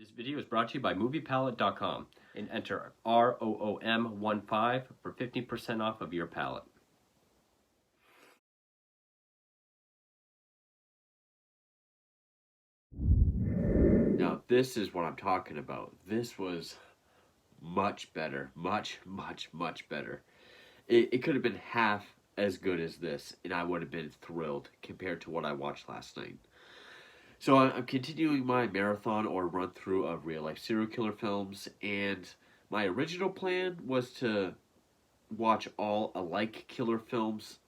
This video is brought to you by MoviePalette.com and enter ROOM15 for 15% off of your palette. Now this is what I'm talking about. This was much better. Much better. It could have been half as good as this and I would have been thrilled compared to what I watched last night. So I'm continuing my marathon or run through of real life serial killer films, and my original plan was to watch all alike killer films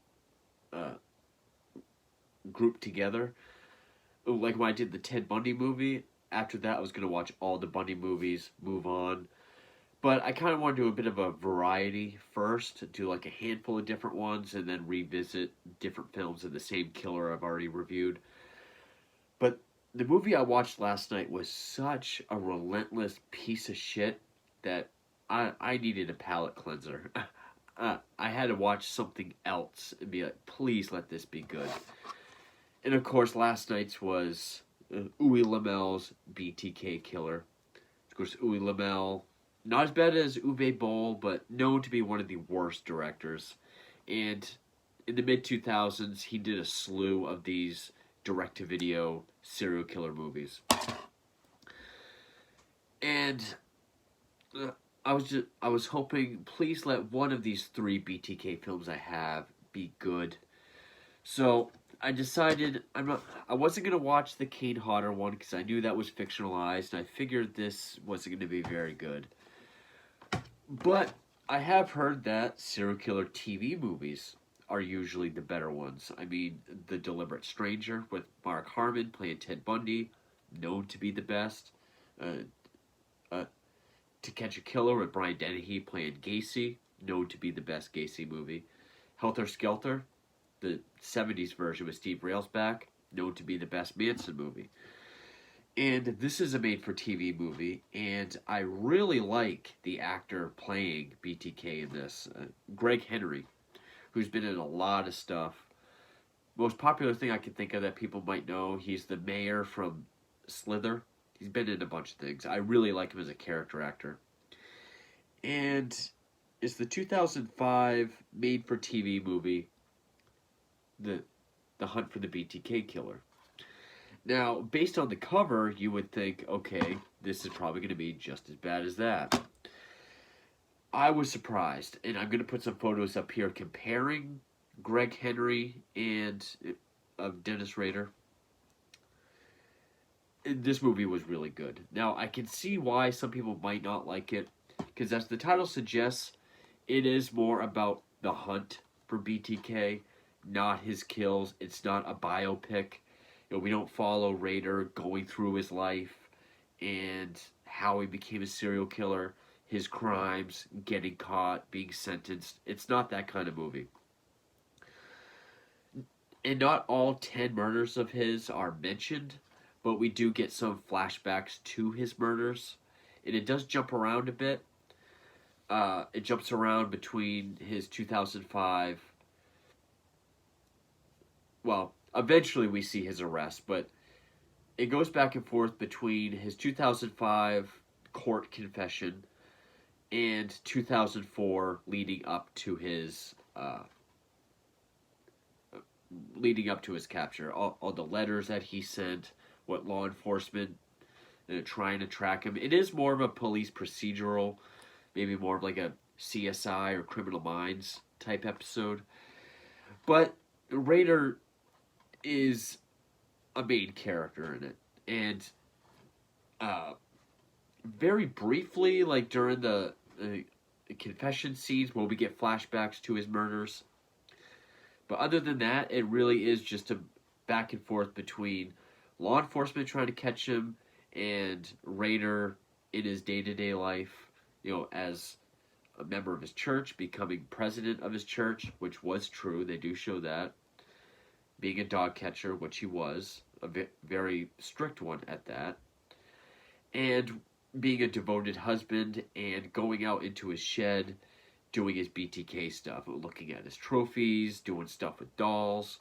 grouped together. Like when I did the Ted Bundy movie, after that I was going to watch all the Bundy movies, move on. But I kind of want to do a bit of a variety first, do like a handful of different ones, and then revisit different films of the same killer I've already reviewed. But the movie I watched last night was such a relentless piece of shit that I needed a palate cleanser. I had to watch something else and be like, please let this be good. And of course, last night's was Uwe Lammel's BTK Killer. Of course, Uwe Lammel, not as bad as Uwe Boll, but known to be one of the worst directors. And in the mid-2000s, he did a slew of these direct-to-video serial killer movies. And I was hoping, please let one of these 3 BTK films I have be good. So I decided I wasn't gonna watch the Kane Hodder one because I knew that was fictionalized. And I figured this wasn't gonna be very good. But I have heard that serial killer TV movies are usually the better ones. I mean, The Deliberate Stranger with Mark Harmon playing Ted Bundy, known to be the best. To Catch a Killer with Brian Dennehy playing Gacy, known to be the best Gacy movie. Helter Skelter, the 70s version with Steve Railsback, known to be the best Manson movie. And this is a made-for-TV movie, and I really like the actor playing BTK in this, Greg Henry, who's been in a lot of stuff. Most popular thing I can think of that people might know, he's the mayor from Slither. He's been in a bunch of things. I really like him as a character actor. And it's the 2005 made-for-TV movie, The Hunt for the BTK Killer. Now, based on the cover, you would think, okay, this is probably going to be just as bad as that. I was surprised, and I'm going to put some photos up here comparing Greg Henry and Dennis Rader. This movie was really good. Now, I can see why some people might not like it, because as the title suggests, it is more about the hunt for BTK, not his kills. It's not a biopic. You know, we don't follow Rader going through his life and how he became a serial killer, his crimes, getting caught, being sentenced. It's not that kind of movie. And not all 10 murders of his are mentioned, but we do get some flashbacks to his murders. And it does jump around a bit. It jumps around between his 2005... Well, eventually we see his arrest, but it goes back and forth between his 2005 court confession and 2004 leading up to his capture. All the letters that he sent, what law enforcement trying to track him. It is more of a police procedural, maybe more of like a CSI or Criminal Minds type episode. But Rader is a main character in it, and very briefly, like during the confession scenes where we get flashbacks to his murders, but other than that, it really is just a back and forth between law enforcement trying to catch him and Rader in his day-to-day life, you know, as a member of his church, becoming president of his church, which was true. They do show that. Being a dog catcher, which he was, a very strict one at that, and being a devoted husband and going out into his shed, doing his BTK stuff, looking at his trophies, doing stuff with dolls,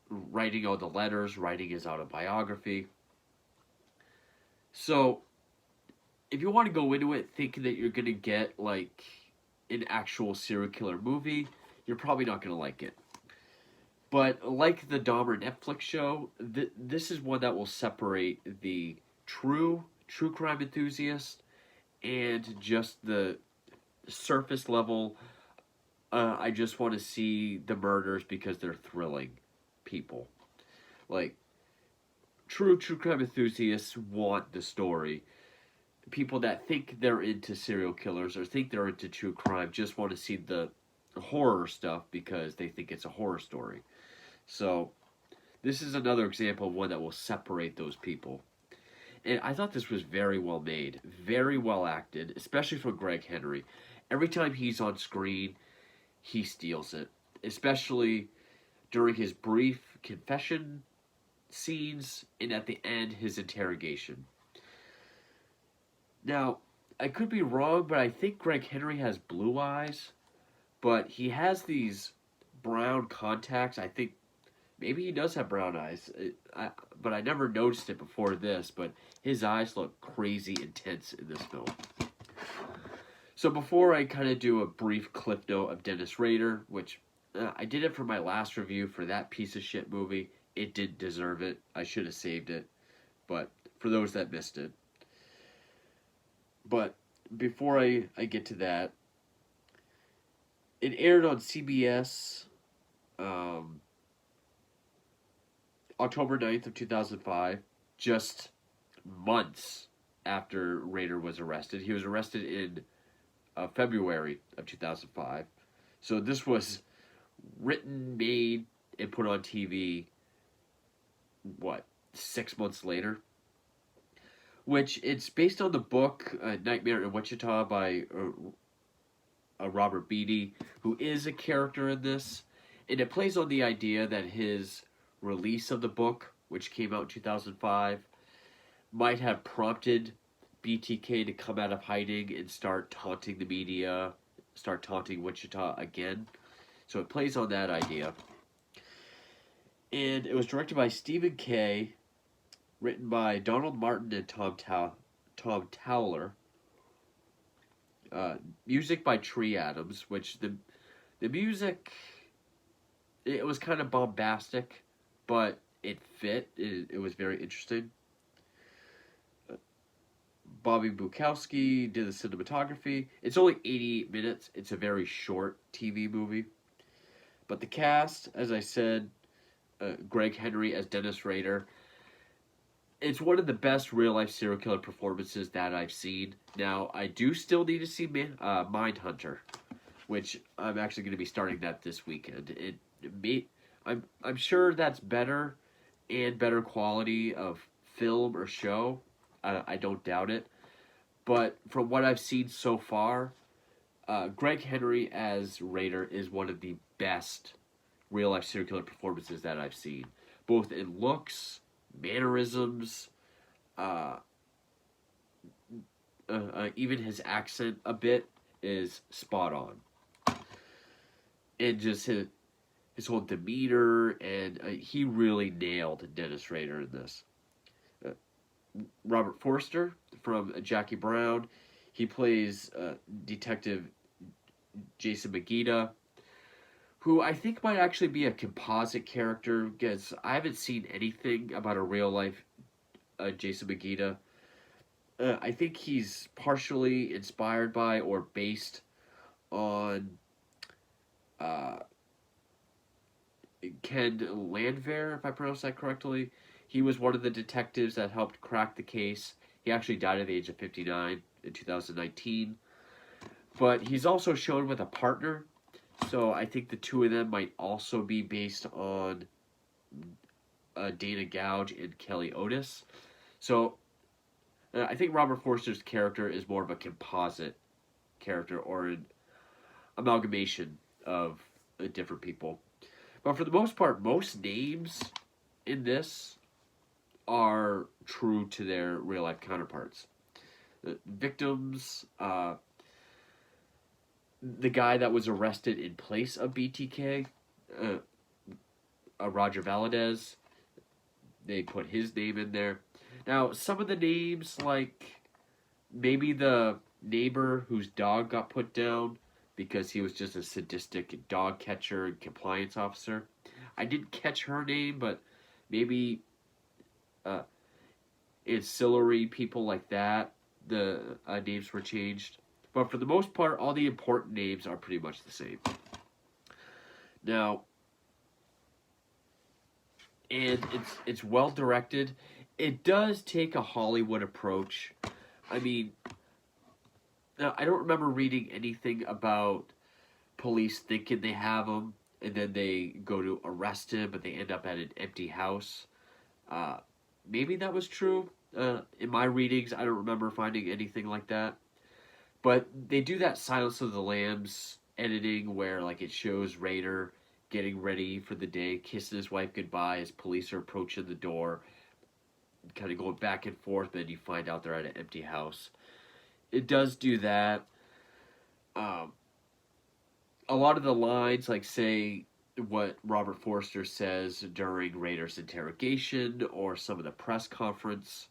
writing all the letters, writing his autobiography. So if you want to go into it thinking that you're gonna get like an actual serial killer movie, you're probably not gonna like it. But like the Dahmer Netflix show, this is one that will separate the true crime enthusiast and just the surface level. I just want to see the murders because they're thrilling people. Like true crime enthusiasts want the story. People that think they're into serial killers or think they're into true crime just want to see the horror stuff because they think it's a horror story. So this is another example of one that will separate those people. And I thought this was very well made, very well acted, especially for Greg Henry. Every time he's on screen, he steals it, especially during his brief confession scenes and at the end, his interrogation. Now, I could be wrong, but I think Greg Henry has blue eyes, but he has these brown contacts. I think maybe he does have brown eyes, but I never noticed it before this. But his eyes look crazy intense in this film. So before I kind of do a brief clip note of Dennis Rader, which I did it for my last review for that piece of shit movie. It didn't deserve it. I should have saved it. But for those that missed it. But before I get to that, it aired on CBS October 9th of 2005, just months after Rader was arrested. He was arrested in February of 2005. So this was written, made, and put on TV, 6 months later? Which, it's based on the book Nightmare in Wichita by Robert Beatty, who is a character in this. And it plays on the idea that his release of the book, which came out in 2005, might have prompted BTK to come out of hiding and start taunting the media, start taunting Wichita again. So it plays on that idea. And it was directed by Stephen Kay, written by Donald Martin and Tom Towler. Music by Tree Adams, which the music, it was kind of bombastic, but it fit. It was very interesting. Bobby Bukowski did the cinematography. It's only 88 minutes. It's a very short TV movie. But the cast, as I said, Greg Henry as Dennis Rader, it's one of the best real-life serial killer performances that I've seen. Now, I do still need to see Mindhunter, which I'm actually going to be starting that this weekend. I'm sure that's better and better quality of film or show. I don't doubt it. But from what I've seen so far, Greg Henry as Rader is one of the best real-life serial killer performances that I've seen. Both in looks, mannerisms, even his accent a bit is spot on. And just his whole demeanor, and he really nailed Dennis Rader in this. Robert Forster from Jackie Brown, he plays Detective Jason Megita, who I think might actually be a composite character, because I haven't seen anything about a real-life Jason Megita. I think he's partially inspired by or based on Ken Landwehr, if I pronounce that correctly. He was one of the detectives that helped crack the case. He actually died at the age of 59 in 2019. But he's also shown with a partner, so I think the two of them might also be based on Dana Gouge and Kelly Otis. So I think Robert Forster's character is more of a composite character or an amalgamation of different people. But for the most part, most names in this are true to their real-life counterparts. The victims, the guy that was arrested in place of BTK, Roger Valadez, they put his name in there. Now, some of the names, like maybe the neighbor whose dog got put down because he was just a sadistic dog catcher and compliance officer. I didn't catch her name, but maybe uh, ancillary people like that, the names were changed. But for the most part, all the important names are pretty much the same. Now, and it's well directed. It does take a Hollywood approach. I mean, now I don't remember reading anything about police thinking they have him, and then they go to arrest him, but they end up at an empty house. Uh, Maybe that was true. In my readings, I don't remember finding anything like that. But they do that Silence of the Lambs editing where like it shows Raider getting ready for the day, kissing his wife goodbye as police are approaching the door, kind of going back and forth, but then you find out they're at an empty house. It does do that. Um, a lot of the lines, like say what Robert Forster says during Raider's interrogation or some of the press conference,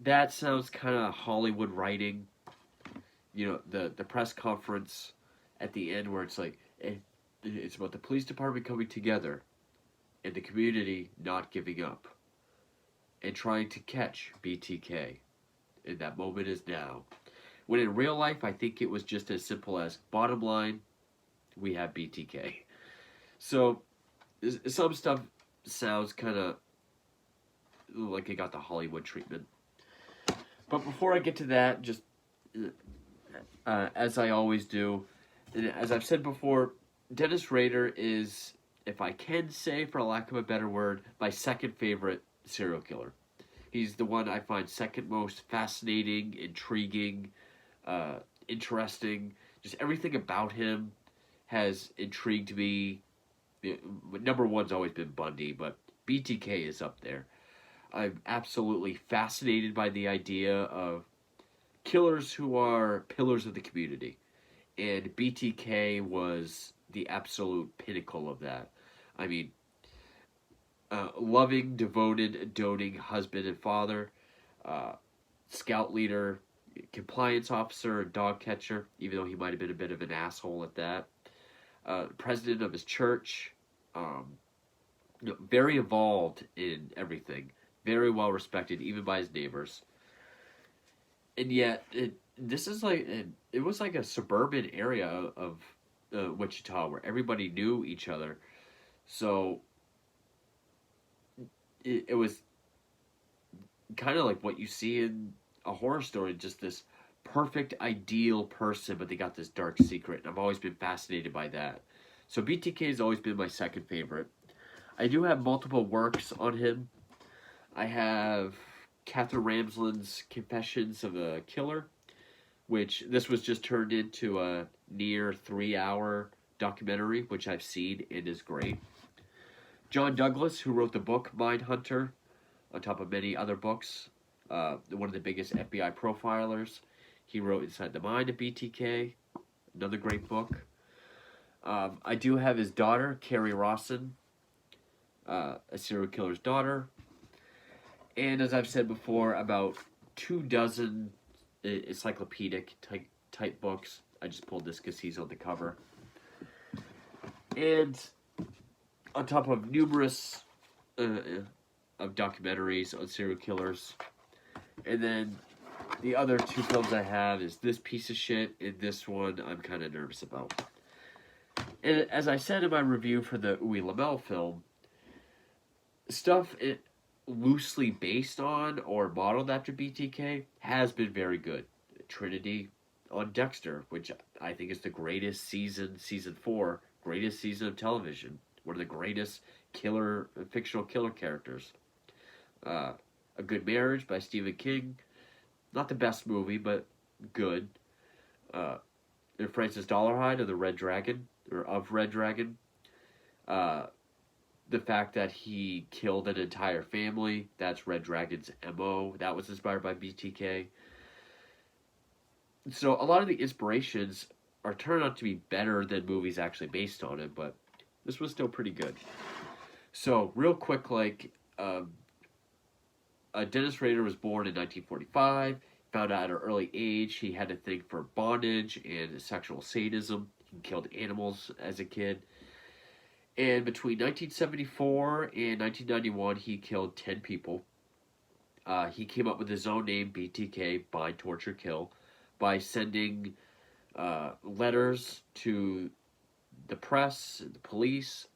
that sounds kind of Hollywood writing. You know, the press conference at the end where it's like it's about the police department coming together and the community not giving up and trying to catch BTK, and that moment is now. When in real life, I think it was just as simple as bottom line, we have BTK. So some stuff sounds kind of like it got the Hollywood treatment. But before I get to that, just as I always do, and as I've said before, Dennis Rader is, if I can say, for lack of a better word, my second favorite serial killer. He's the one I find second most fascinating, intriguing, interesting. Just everything about him has intrigued me. Number one's always been Bundy, but BTK is up there. I'm absolutely fascinated by the idea of killers who are pillars of the community. And BTK was the absolute pinnacle of that. I mean, loving, devoted, doting husband and father, scout leader, compliance officer, dog catcher, even though he might have been a bit of an asshole at that. President of his church, very involved in everything, very well respected, even by his neighbors. And yet, this is like it was like a suburban area of Wichita where everybody knew each other, so it was kind of like what you see in a horror story, just this perfect ideal person, but they got this dark secret, and I've always been fascinated by that. So BTK has always been my second favorite. I do have multiple works on him. I have Catherine Ramsland's Confessions of a Killer, which this was just turned into a near 3-hour documentary, which I've seen and is great. John Douglas, who wrote the book Mindhunter, on top of many other books, one of the biggest FBI profilers. He wrote Inside the Mind of BTK, another great book. I do have his daughter, Carrie Rawson, a serial killer's daughter. And as I've said before, about 24 encyclopedic type books. I just pulled this because he's on the cover. And on top of numerous of documentaries on serial killers. And then the other two films I have is this piece of shit, and this one I'm kind of nervous about. And as I said in my review for the Uwe Lamel film, stuff it loosely based on or modeled after BTK has been very good. Trinity on Dexter, which I think is the greatest season 4, greatest season of television. One of the greatest fictional killer characters. A Good Marriage by Stephen King. Not the best movie, but good. Francis Dollarhide of Red Dragon. The fact that he killed an entire family, that's Red Dragon's MO. That was inspired by BTK. So a lot of the inspirations are turned out to be better than movies actually based on it, but this was still pretty good. So real quick, Dennis Rader was born in 1945. Found out at an early age he had a thing for bondage and sexual sadism. He killed animals as a kid. And between 1974 and 1991, he killed 10 people. He came up with his own name, BTK, Bind, Torture, Kill, by sending letters to the press, the police,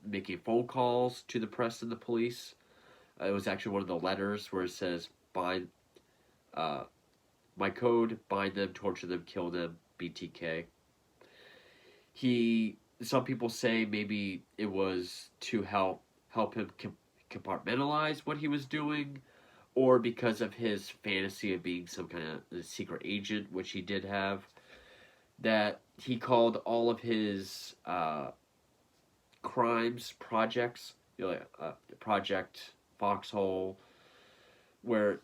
making phone calls to the press and the police. It was actually one of the letters where it says, bind, my code, bind them, torture them, kill them, BTK. Some people say maybe it was to help him compartmentalize what he was doing, or because of his fantasy of being some kind of secret agent, which he did have, that he called all of his crimes projects, Project Foxhole, where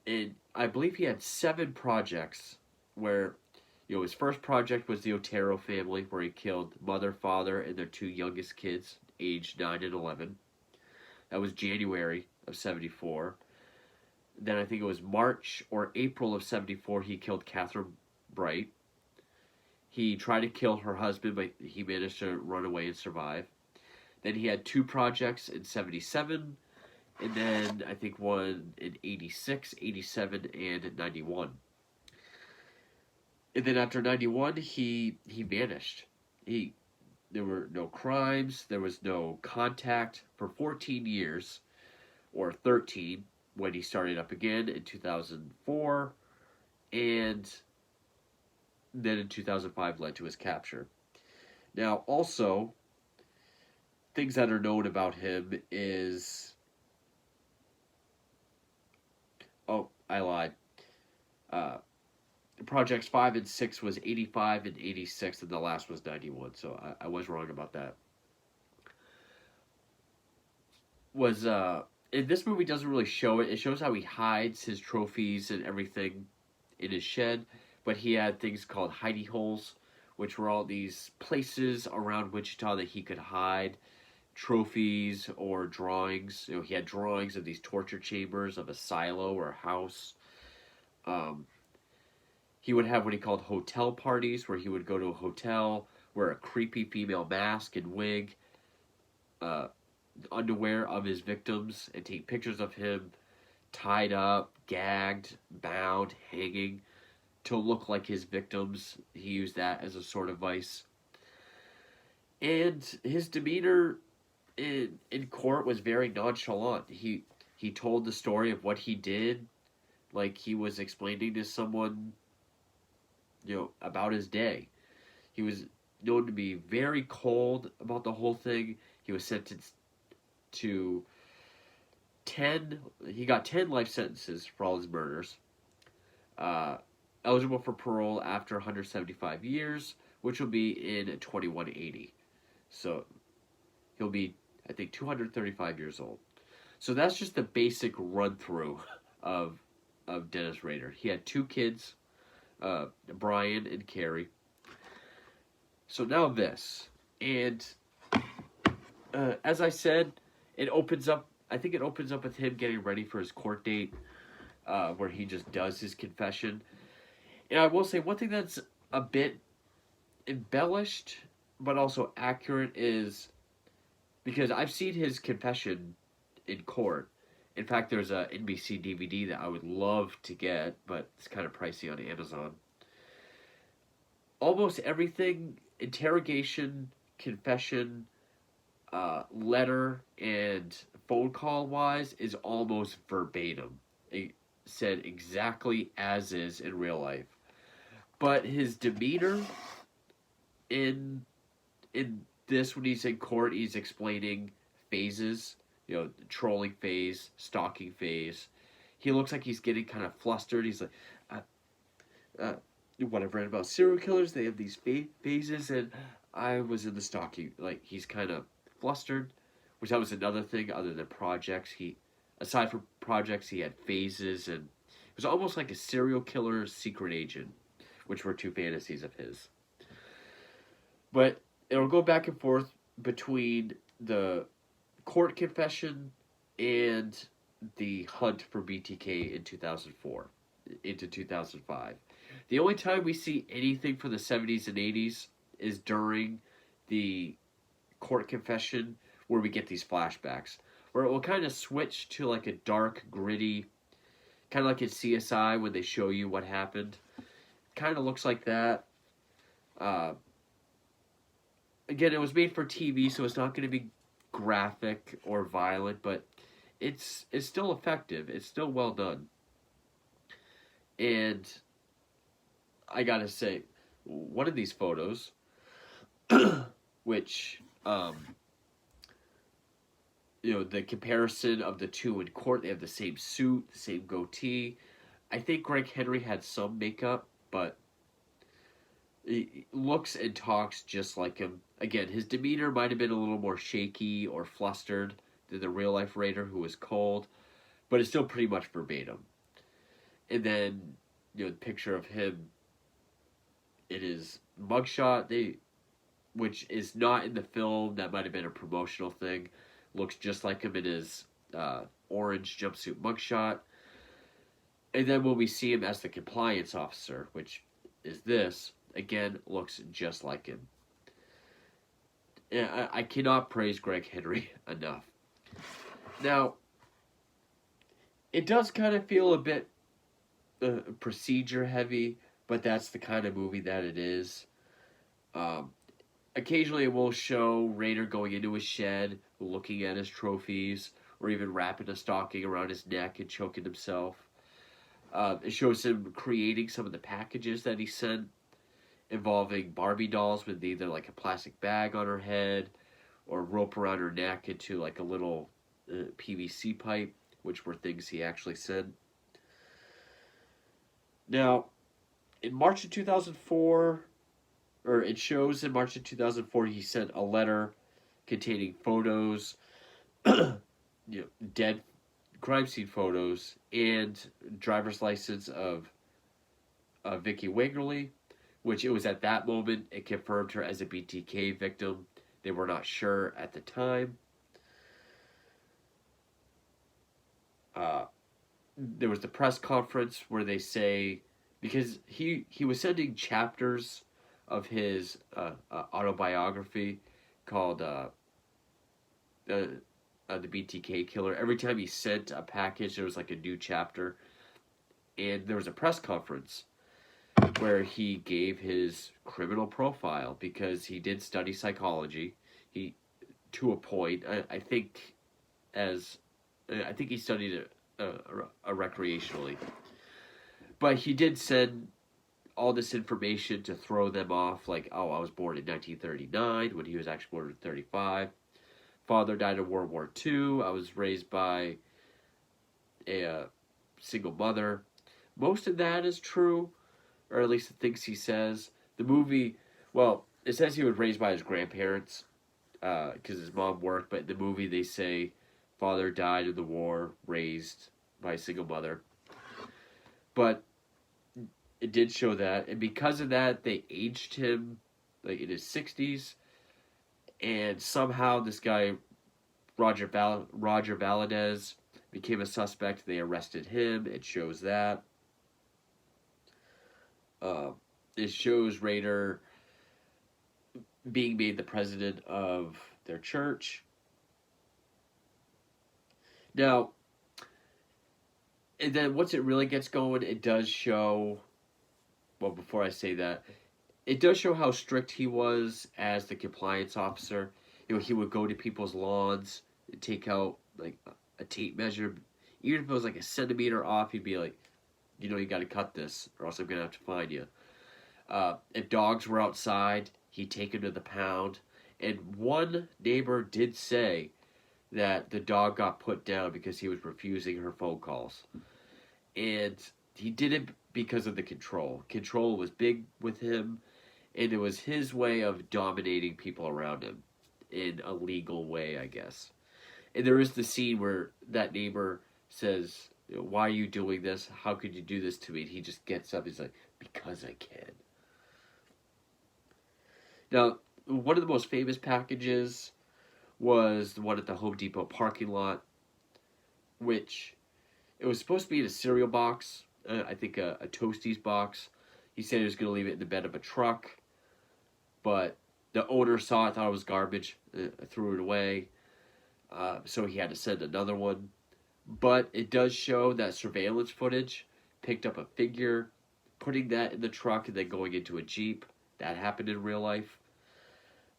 I believe he had 7 projects where, his first project was the Otero family, where he killed mother, father, and their 2 youngest kids, aged 9 and 11. That was January of 74. Then I think it was March or April of 74, he killed Catherine Bright. He tried to kill her husband, but he managed to run away and survive. Then he had 2 projects in 77, and then I think one in 86, 87, and 91. And then after 91, he vanished. There were no crimes, there was no contact for 14 years, or 13, when he started up again in 2004, and then in 2005 led to his capture. Now, also, things that are known about him is... Oh, I lied. Projects 5 and 6 was 85 and 86, and the last was 91, so I was wrong about that. And this movie doesn't really show it. It shows how he hides his trophies and everything in his shed, but he had things called hidey holes, which were all these places around Wichita that he could hide trophies or drawings. He had drawings of these torture chambers of a silo or a house. He would have what he called hotel parties, where he would go to a hotel, wear a creepy female mask and wig, underwear of his victims, and take pictures of him tied up, gagged, bound, hanging, to look like his victims. He used that as a sort of vice. And his demeanor in court was very nonchalant. He told the story of what he did like he was explaining to someone, about his day. He was known to be very cold about the whole thing. He was sentenced to 10, he got 10 life sentences for all his murders. Eligible for parole after 175 years, which will be in 2180. So he'll be, I think, 235 years old. So that's just the basic run-through of Dennis Rader. He had 2 kids, Brian and Carrie. So now this. And as I said, it opens up with him getting ready for his court date, where he just does his confession. And I will say one thing that's a bit embellished, but also accurate, is because I've seen his confession in court. In fact, there's a NBC DVD that I would love to get, but it's kind of pricey on Amazon. Almost everything, interrogation, confession, letter, and phone call wise, is almost verbatim. It said exactly as is in real life. But his demeanor in this, when he's in court, he's explaining phases, the trolling phase, stalking phase. He looks like he's getting kind of flustered. He's like, what I've read about serial killers, they have these phases, and I was in the stalking. Like, he's kind of flustered, which that was another thing other than projects. Aside from projects, he had phases, and it was almost like a serial killer secret agent, which were 2 fantasies of his. But it'll go back and forth between the court confession and the hunt for BTK in 2004 into 2005. The only time we see anything from the 70s and 80s is during the court confession where we get these flashbacks where it will kind of switch to like a dark, gritty, kind of like in CSI when they show you what happened. Kind of looks like that. Uh, Again, it was made for TV, so it's not going to be graphic or violent, but it's still effective. It's still well done. And I gotta say, one of these photos, which the comparison of the two in court, they have the same suit, the same goatee. I think Greg Henry had some makeup, but he looks and talks just like him. Again, his demeanor might have been a little more shaky or flustered than the real life Raider, who was cold, but it's still pretty much verbatim. And then, the picture of him in his mugshot, which is not in the film, that might have been a promotional thing, looks just like him in his orange jumpsuit mugshot. And then when we see him as the compliance officer, which is this, again, looks just like him. I cannot praise Greg Henry enough. Now, it does kind of feel a bit procedure heavy, but that's the kind of movie that it is. Occasionally it will show Raider going into his shed, looking at his trophies, or even wrapping a stocking around his neck and choking himself. It shows him creating some of the packages that he sent, involving Barbie dolls with either like a plastic bag on her head or rope around her neck into like a little PVC pipe, which were things he actually sent. Now, in March of 2004, or it shows in March of 2004, he sent a letter containing photos, dead crime scene photos, and driver's license of Vicky Waverly, which it was at that moment it confirmed her as a BTK victim. They were not sure at the time. There was the press conference where they say, because he was sending chapters of his autobiography called the BTK Killer. Every time he sent a package, there was like a new chapter. And there was a press conference where he gave his criminal profile because he did study psychology. He, to a point, I think he studied it recreationally. But he did send all this information to throw them off, like, oh, I was born in 1939 when he was actually born in 1935. Father died in World War II. I was raised by a single mother. Most of that is true, or at least the things he says. The movie, well, it says he was raised by his grandparents because his mom worked, but in the movie they say father died in the war, raised by a single mother. But it did show that, and because of that, they aged him like in his 60s, and somehow this guy, Roger Valadez, became a suspect. They arrested him. It shows that. It shows Raider being made the president of their church. Now, and then once it really gets going, it does show, well, before I say that, it does show how strict he was as the compliance officer. He would go to people's lawns and take out like a tape measure. Even if it was like a centimeter off, he'd be like, you got to cut this or else I'm going to have to fine you. If dogs were outside, he'd take them to the pound. And one neighbor did say that the dog got put down because he was refusing her phone calls. And he did it because of the control. Control was big with him, and it was his way of dominating people around him in a legal way, I guess. And there is the scene where that neighbor says, why are you doing this? How could you do this to me? And he just gets up. He's like, because I can. Now, one of the most famous packages was the one at the Home Depot parking lot which it was supposed to be in a cereal box, I think a Toasties box. He said he was going to leave it in the bed of a truck, but the owner saw it, thought it was garbage, threw it away, so he had to send another one. But it does show that surveillance footage picked up a figure, putting that in the truck, and then going into a Jeep. That happened in real life.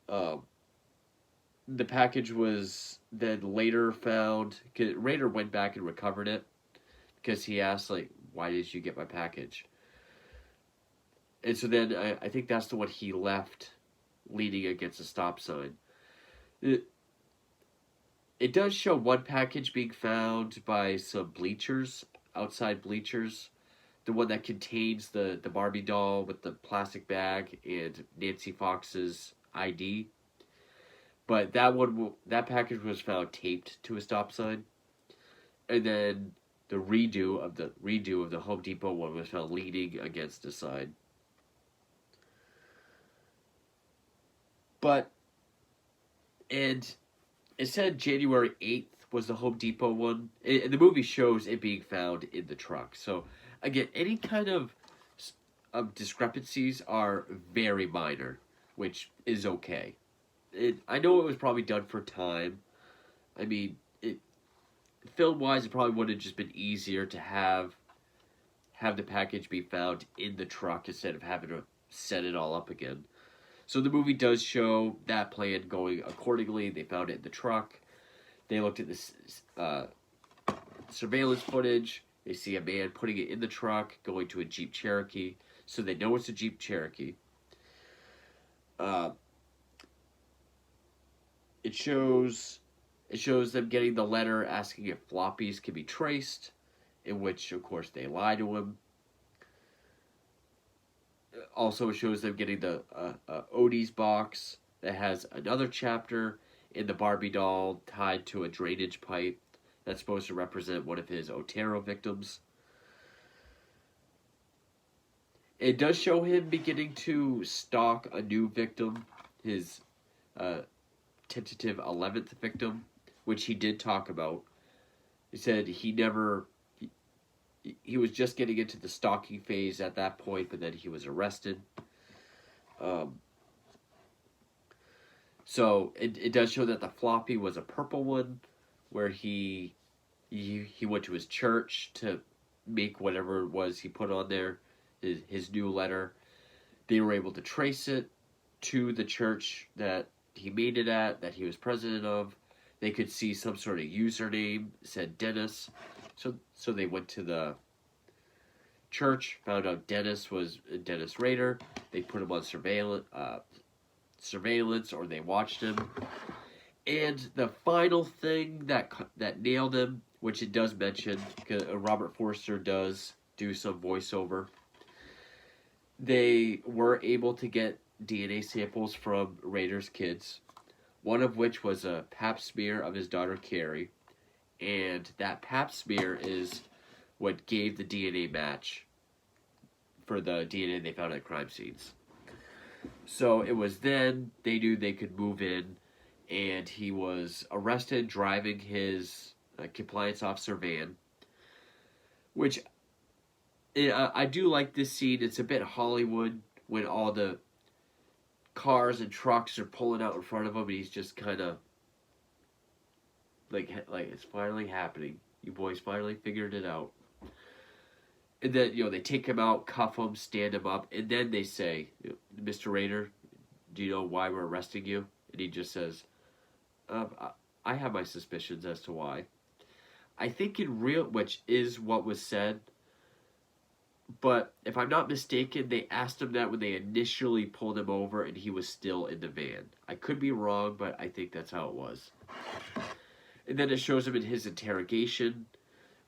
The package was then later found. Rader went back and recovered it because he asked, like, why did you get my package? And so then I think that's the one he left leaning against a stop sign. It does show one package being found by some bleachers, outside bleachers. The one that contains the Barbie doll with the plastic bag and Nancy Fox's ID. But that package was found taped to a stop sign. And then the redo of the Home Depot one was found leaning against a sign. And it said January 8th was the Home Depot one. And the movie shows it being found in the truck. So, again, any kind of discrepancies are very minor, which is okay. I know it was probably done for time. I mean, film-wise, it probably would have just been easier to have the package be found in the truck instead of having to set it all up again. So the movie does show that plan going accordingly. They found it in the truck. They looked at this surveillance footage. They see a man putting it in the truck, going to a Jeep Cherokee. So they know it's a Jeep Cherokee. It shows them getting the letter asking if floppies can be traced, in which, of course, they lie to him. Also, it shows them getting the Odie's box that has another chapter in the Barbie doll tied to a drainage pipe that's supposed to represent one of his Otero victims. It does show him beginning to stalk a new victim, his tentative 11th victim, which he did talk about. He said he was just getting into the stalking phase at that point, but then he was arrested. So it does show that the floppy was a purple one, where he went to his church to make whatever it was he put on there, his new letter. They were able to trace it to the church that he made it at, that he was president of. They could see some sort of username, said Dennis. So they went to the church, found out Dennis was Dennis Rader. They put him on surveillance, or they watched him. And the final thing that nailed him, which it does mention, Robert Forster does do some voiceover. They were able to get DNA samples from Rader's kids, one of which was a pap smear of his daughter Carrie, and that pap smear is what gave the DNA match for the DNA they found at crime scenes. So it was then they knew they could move in, and he was arrested driving his compliance officer van, which I do like this scene. It's a bit Hollywood when all the cars and trucks are pulling out in front of him, and he's just kind of like it's finally happening. You boys finally figured it out. And then, they take him out, cuff him, stand him up, and then they say, Mr. Rader, do you know why we're arresting you? And he just says, I have my suspicions as to why. I think which is what was said, but if I'm not mistaken, they asked him that when they initially pulled him over and he was still in the van. I could be wrong, but I think that's how it was. And then it shows him in his interrogation,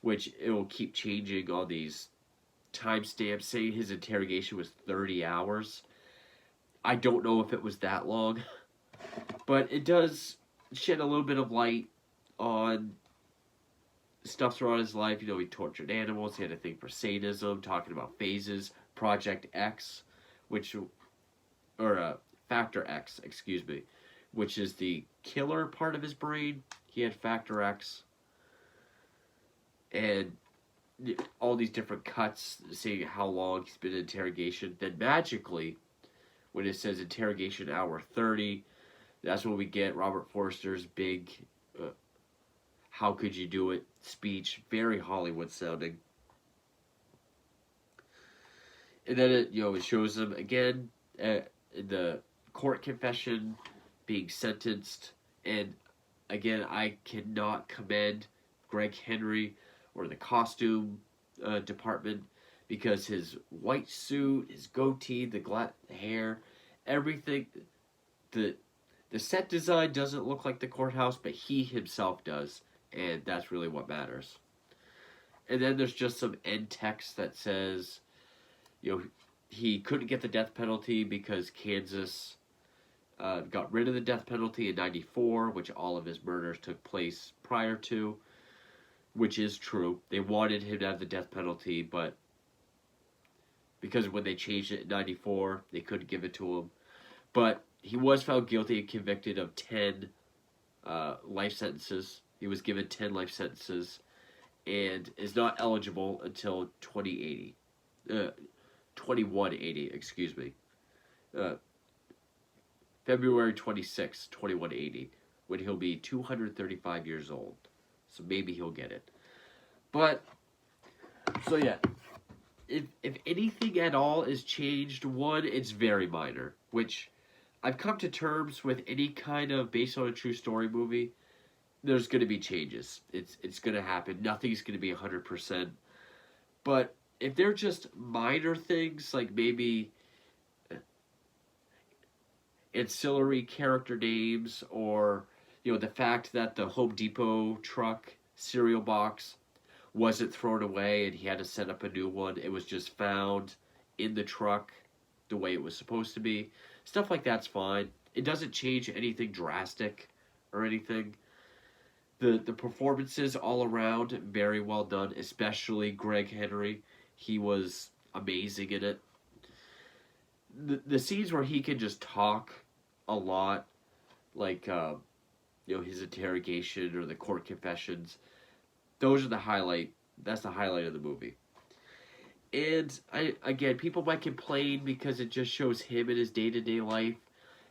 which it will keep changing all these timestamps, saying his interrogation was 30 hours. I don't know if it was that long, but it does shed a little bit of light on stuff throughout his life. He tortured animals, he had a thing for sadism, talking about phases, Project X, Factor X, which is the killer part of his brain. He had Factor X. and all these different cuts saying how long he's been in interrogation. Then magically, when it says interrogation hour 30, that's when we get Robert Forster's big "How could you do it?" speech, very Hollywood sounding. And then it shows him again in the court confession being sentenced. And again, I cannot commend Greg Henry or the costume department, because his white suit, his goatee, the hair, everything, the the set design doesn't look like the courthouse, but he himself does, and that's really what matters. And then there's just some end text that says, you know, he couldn't get the death penalty because Kansas got rid of the death penalty in '94, which all of his murders took place prior to, which is true. They wanted him to have the death penalty, but because when they changed it in '94, they couldn't give it to him. But he was found guilty and convicted of 10 life sentences. He was given 10 life sentences and is not eligible until 2180, excuse me. Uh, February 26, 2180, when he'll be 235 years old. So maybe he'll get it. But, so yeah, if anything at all is changed, one, it's very minor, which I've come to terms with any kind of based on a true story movie. There's going to be changes. It's going to happen. Nothing's going to be 100%. But if they're just minor things, like maybe ancillary character names, or the fact that the Home Depot truck cereal box wasn't thrown away and he had to set up a new one. It was just found in the truck the way it was supposed to be. Stuff like that's fine. It doesn't change anything drastic or anything. The performances all around, very well done, especially Greg Henry. He was amazing in it. The scenes where he can just talk a lot, like his interrogation or the court confessions, those are the highlight. That's the highlight of the movie. And again, people might complain because it just shows him in his day-to-day life.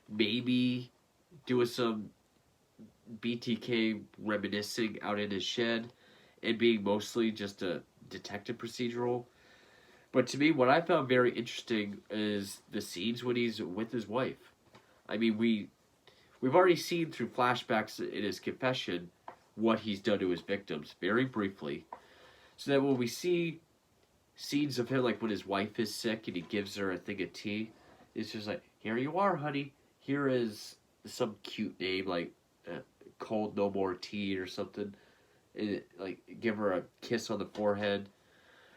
Maybe doing some BTK reminiscing out in his shed and being mostly just a detective procedural. But to me, what I found very interesting is the scenes when he's with his wife. I mean, we've already seen through flashbacks in his confession what he's done to his victims, very briefly. So that when we see scenes of him, like when his wife is sick and he gives her a thing of tea, it's just like, here you are, honey. Here is some cute name, like Cold No More Tea or something. And, like, give her a kiss on the forehead.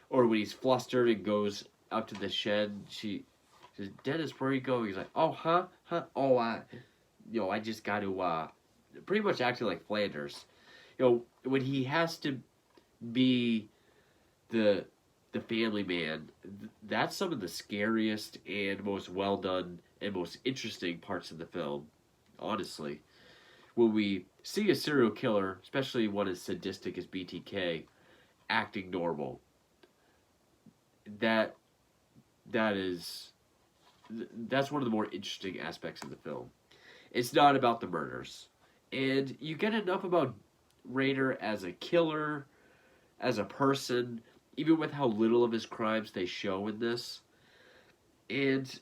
Or when he's flustered and goes up to the shed, she says, Dennis, where are you going? He's like, oh, huh? Oh, I just got to, pretty much acting like Flanders. When he has to be the family man, that's some of the scariest and most well done and most interesting parts of the film, honestly. When we see a serial killer, especially one as sadistic as BTK, acting normal, that's one of the more interesting aspects of the film. It's not about the murders. And you get enough about Rader as a killer, as a person, even with how little of his crimes they show in this. And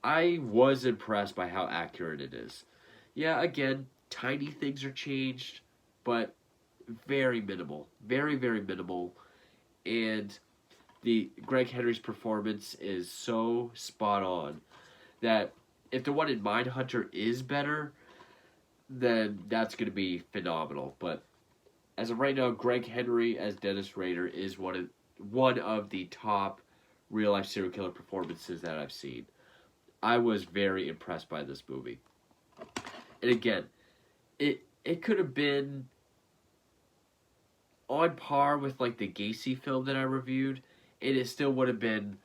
I was impressed by how accurate it is. Yeah, again, tiny things are changed, but very minimal. Very, very minimal. And the Greg Henry's performance is so spot on that if the one in Mindhunter is better, then that's going to be phenomenal. But as of right now, Greg Henry as Dennis Rader is one of the top real-life serial killer performances that I've seen. I was very impressed by this movie. And again, it could have been on par with like the Gacy film that I reviewed, and it still would have been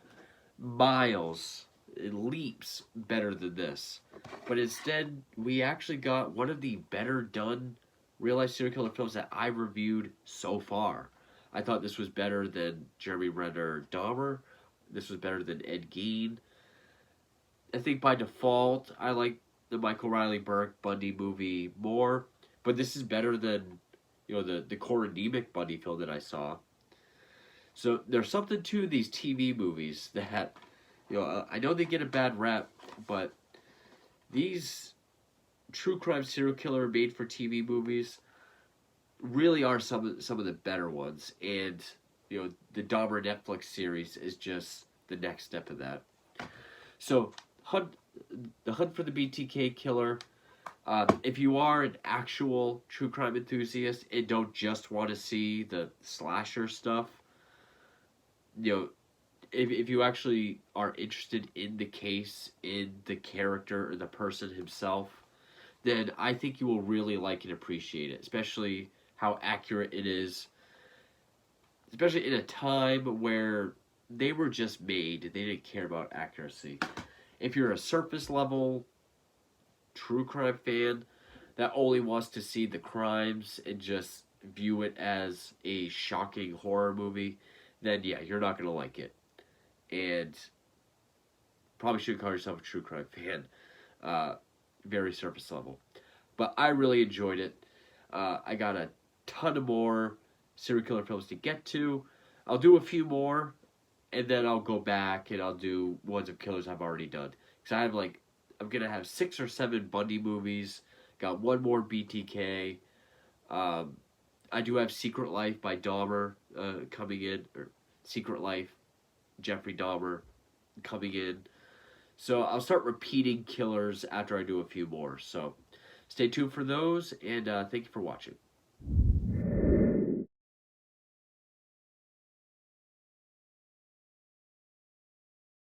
miles, leaps better than this. But instead, we actually got one of the better done real-life serial killer films that I reviewed so far. I thought this was better than Jeremy Renner Dahmer. This was better than Ed Gein. I think by default, I like the Michael Riley Burke Bundy movie more, but this is better than the Cora Nemec Bundy film that I saw. So there's something to these TV movies that I know they get a bad rap, but these true crime serial killer made for TV movies really are some of the better ones, and the Dahmer Netflix series is just the next step of that. So the Hunt for the BTK Killer. If you are an actual true crime enthusiast and don't just want to see the slasher stuff, if you actually are interested in the case, in the character or the person himself, then I think you will really like and appreciate it, especially how accurate it is, especially in a time where they were just made. They didn't care about accuracy. If you're a surface level true crime fan that only wants to see the crimes and just view it as a shocking horror movie, then yeah, you're not going to like it. And probably shouldn't call yourself a true crime fan. Very surface level. But I really enjoyed it. I got a ton of more serial killer films to get to. I'll do a few more, and then I'll go back and I'll do ones of killers I've already done. Because I'm going to have 6 or 7 Bundy movies. Got one more BTK. I do have Secret Life by Dahmer coming in. Or Secret Life, Jeffrey Dahmer coming in. So I'll start repeating killers after I do a few more. So stay tuned for those, and thank you for watching.